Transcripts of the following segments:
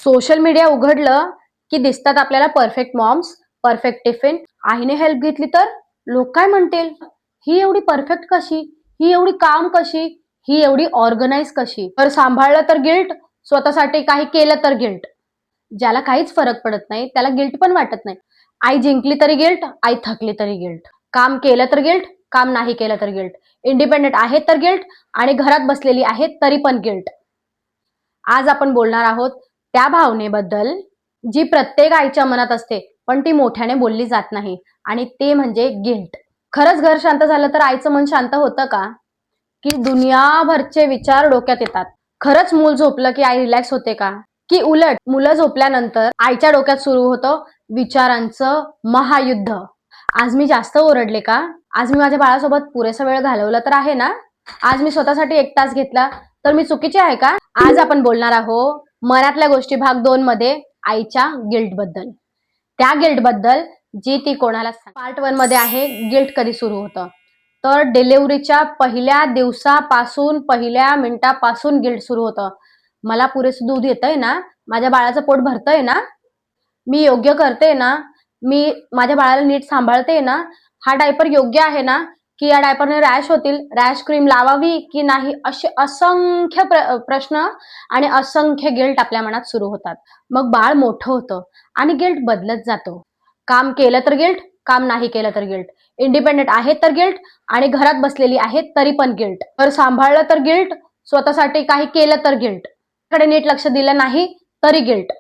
Social media उघडलं की दिसतात आपल्याला परफेक्ट मॉम्स, परफेक्ट टिफिन. आईने हेल्प घेतली तर लोक काय म्हणतील? ही एवढी परफेक्ट कशी? ही एवढी काम कशी? ही एवढी ऑर्गनाइज कशी? तर सांभाळलं तर गिल्ट, स्वतःसाठी काही केलं तर गिल्ट. ज्याला काहीच फरक पडत नाही त्याला गिल्ट पण वाटत नाही. आई जिंकली तरी गिल्ट, आई थकली तरी गिल्ट. काम केलं तर गिल्ट, काम नाही केलं तर गिल्ट. इंडिपेंडेंट आहे तर गिल्ट आणि घरात बसलेली आहे तरी पण गिल्ट. आज आपण बोलणार आहोत त्या भावनेबद्दल जी प्रत्येक आईच्या मनात असते पण ती मोठ्याने बोलली जात नाही, आणि ते म्हणजे गिल्ट. खरंच घर शांत झालं तर आईचं मन शांत होतं का? की दुनियाभरचे विचार डोक्यात येतात? खरंच मूल झोपलं की आई रिलॅक्स होते का? की उलट मुलं झोपल्यानंतर आईच्या डोक्यात सुरू होतं विचारांचं महायुद्ध? आज मी जास्त ओरडले का? आज मी माझ्या बाळासोबत पुरेसा वेळ घालवला तर आहे ना? आज मी स्वतःसाठी 1 तास घेतला तर मी चुकीची आहे का? आज आपण बोलणार आहोत मनातल्या गोष्टी भाग 2 मध्ये आईच्या गिल्ट बद्दल. त्या गिल्ट बद्दल जी ती कोणाला पार्ट 1 मध्ये आहे गिल्ट कधी सुरू होतं. तर डिलिव्हरीच्या पहिल्या दिवसापासून, पहिल्या मिनिटापासून गिल्ट सुरू होतं. मला पुरेसं दूध येतंय ना? माझ्या बाळाचं पोट भरतंय ना? मी योग्य करते ना? मी माझ्या बाळाला नीट सांभाळते ना? हा डायपर योग्य आहे ना? की या डायपरने रॅश होतील, रॅश क्रीम लावावी की नाही? असे असंख्य प्रश्न आणि असंख्य गिल्ट आपल्या मनात सुरू होतात. मग बाळ मोठं होतं आणि गिल्ट बदलत जातो. काम केलं तर गिल्ट, काम नाही केलं तर गिल्ट. इंडिपेंडेंट आहे तर गिल्ट आणि घरात बसलेली आहे तरी पण गिल्ट. तर सांभाळलं तर गिल्ट, स्वतःसाठी काही केलं तर गिल्ट. कडे नीट लक्ष दिलं नाही तरी गिल्ट.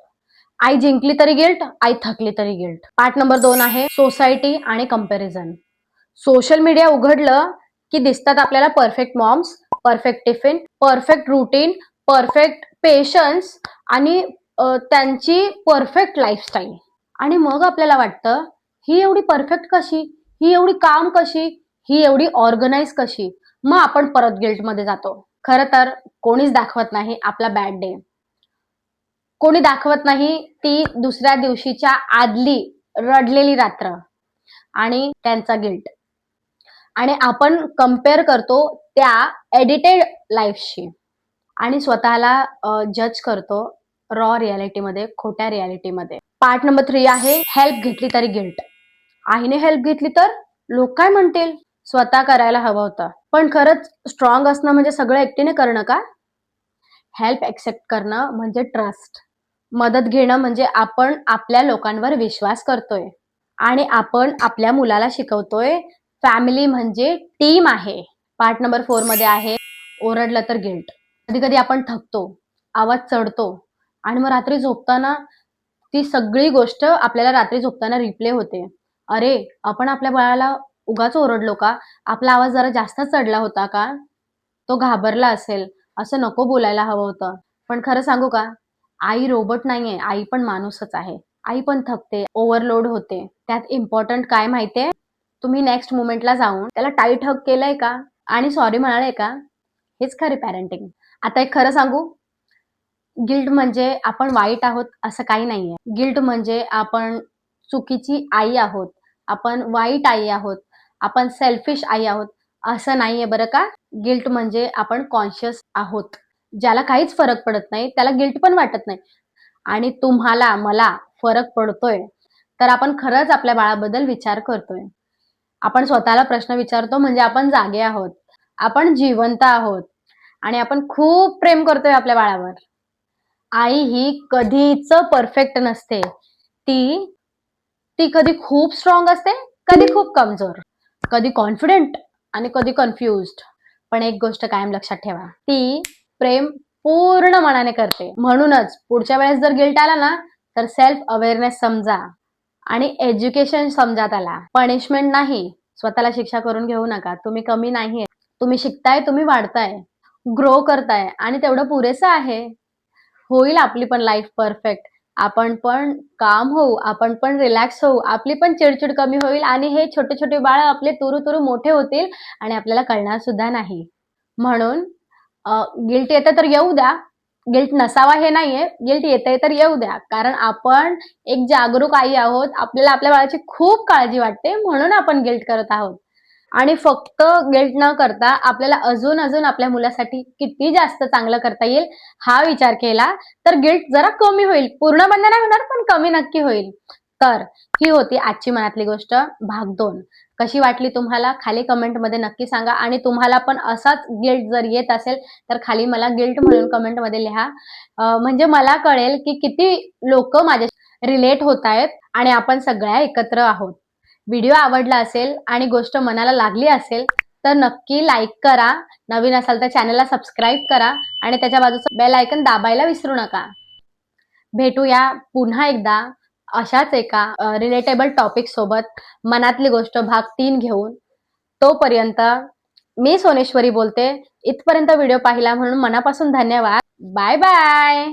आई जिंकली तरी गिल्ट, आई थकली तरी गिल्ट. पार्ट नंबर 2 आहे सोसायटी आणि कंपॅरिझन. सोशल मीडिया उघडलं की दिसतात आपल्याला perfect moms, perfect tiffin, perfect routine, perfect patience आणि त्यांची परफेक्ट लाईफस्टाईल. आणि मग आपल्याला वाटतं ही एवढी परफेक्ट कशी? ही एवढी काम कशी? ही एवढी ऑर्गनाइज कशी? मग आपण परत गिल्टमध्ये जातो. खरं तर कोणीच दाखवत नाही आपला बॅड डे. कोणी दाखवत नाही ती दुसऱ्या दिवशीच्या आदली रडलेली रात्र आणि त्यांचा गिल्ट. आणि आपण कम्पेअर करतो त्या एडिटेड लाईफशी आणि स्वतःला जज करतो रॉ रियालिटीमध्ये, खोट्या रियालिटीमध्ये. पार्ट नंबर 3 आहे हेल्प घेतली तरी गिल्ट. आईने हेल्प घेतली तर लोक काय म्हणतील? स्वतः करायला हवं होतं. पण खरंच स्ट्रॉंग असणं म्हणजे सगळं एकटीने करणं का? हेल्प एक्सेप्ट करणं म्हणजे ट्रस्ट. मदत घेणं म्हणजे आपण आपल्या लोकांवर विश्वास करतोय आणि आपण आपल्या मुलाला शिकवतोय फॅमिली म्हणजे टीम आहे. पार्ट नंबर 4 मध्ये आहे ओरडलं तर गिल्ट. कधी कधी आपण थकतो, आवाज चढतो आणि मग रात्री झोपताना ती सगळी गोष्ट आपल्याला रात्री झोपताना रिप्ले होते. अरे, आपण आपल्या बाळाला उगाच ओरडलो का? आपला आवाज जरा जास्त चढला होता का? तो घाबरला असेल, असं नको बोलायला हवं होतं. पण खरं सांगू का? आई रोबोट नाहीये, आई पण माणूसच आहे. आई पण थकते, ओव्हरलोड होते. त्यात इम्पॉर्टंट काय माहितीये? तुम्ही नेक्स्ट मोमेंटला जाऊन त्याला टाईट हग केलंय का? आणि सॉरी म्हणाले का? हेच खरी पॅरेंटिंग. आता एक खरं सांगू, गिल्ट म्हणजे आपण वाईट आहोत असं काही नाहीये. गिल्ट म्हणजे आपण चुकीची आई आहोत, आपण वाईट आई आहोत, आपण सेल्फिश आई आहोत असं नाहीये बरं का. गिल्ट म्हणजे आपण कॉन्शियस आहोत. ज्याला काहीच फरक पडत नाही त्याला गिल्ट पण वाटत नाही. आणि तुम्हाला, मला फरक पडतोय तर आपण खरंच आपल्या बाळाबद्दल विचार करतोय. आपण स्वतःला प्रश्न विचारतो म्हणजे आपण जागे आहोत, आपण जिवंत आहोत आणि आपण खूप प्रेम करतोय आपल्या बाळावर. आई ही कधीच परफेक्ट नसते. ती ती कधी खूप स्ट्रॉंग असते, कधी खूप कमजोर, कधी कॉन्फिडेंट आणि कधी कन्फ्युज्ड. पण एक गोष्ट कायम लक्षात ठेवा, ती प्रेम पूर्ण मनाने करते. म्हणूनच पुढच्या वेळेस जर गिल्ट आला ना तर सेल्फ अवेअरनेस समजा आणि एज्युकेशन समजा त्याला. पनिशमेंट नाही. स्वतःला शिक्षा करून घेऊ नका. तुम्ही कमी नाहीये. तुम्ही शिकताय, तुम्ही वाढताय, ग्रो करताय आणि तेवढं पुरेसं आहे. होईल आपली पण लाईफ परफेक्ट. आपण पण काम होऊ, आपण पण रिलॅक्स होऊ, आपली पण चिडचिड कमी होईल आणि हे छोटे छोटे बाळ आपले तुरु तुरु मोठे होतील आणि आपल्याला कळणार सुद्धा नाही. म्हणून गिल्ट येतं तर येऊ द्या. गिल्ट नसावा हे नाहीये, गिल्ट येतंय तर येऊ द्या. कारण आपण एक जागरूक आई आहोत. आपल्याला आपल्या बाळाची खूप काळजी वाटते म्हणून आपण गिल्ट करत आहोत. आणि फक्त गिल्ट न करता आपल्याला अजून अजून आपल्या मुलासाठी किती जास्त चांगलं करता येईल हा विचार केला तर गिल्ट जरा कमी होईल. पूर्ण बंद नाही होणार पण कमी नक्की होईल. तर ही होती आजची मनातली गोष्ट भाग 2. कशी वाटली तुम्हाला खाली कमेंटमध्ये नक्की सांगा आणि तुम्हाला पण असाच गिल्ट जर येत असेल तर खाली मला गिल्ट म्हणून कमेंटमध्ये लिहा. म्हणजे मला कळेल की किती लोक माझ्या रिलेट होत आहेत आणि आपण सगळ्या एकत्र आहोत. व्हिडिओ आवडला असेल आणि गोष्ट मनाला लागली असेल तर नक्की लाईक करा. नवीन असाल तर चॅनलला सबस्क्राईब करा आणि त्याच्या बाजूचं बेल आयकन दाबायला विसरू नका. भेटूया पुन्हा एकदा अशाच एका रिलेटेबल टॉपिक सोबत मनातली गोष्ट भाग 3 घेऊन. तोपर्यंत मी सोनेश्वरी बोलते. इथपर्यंत व्हिडिओ पाहिला म्हणून मनापासून धन्यवाद. Bye bye.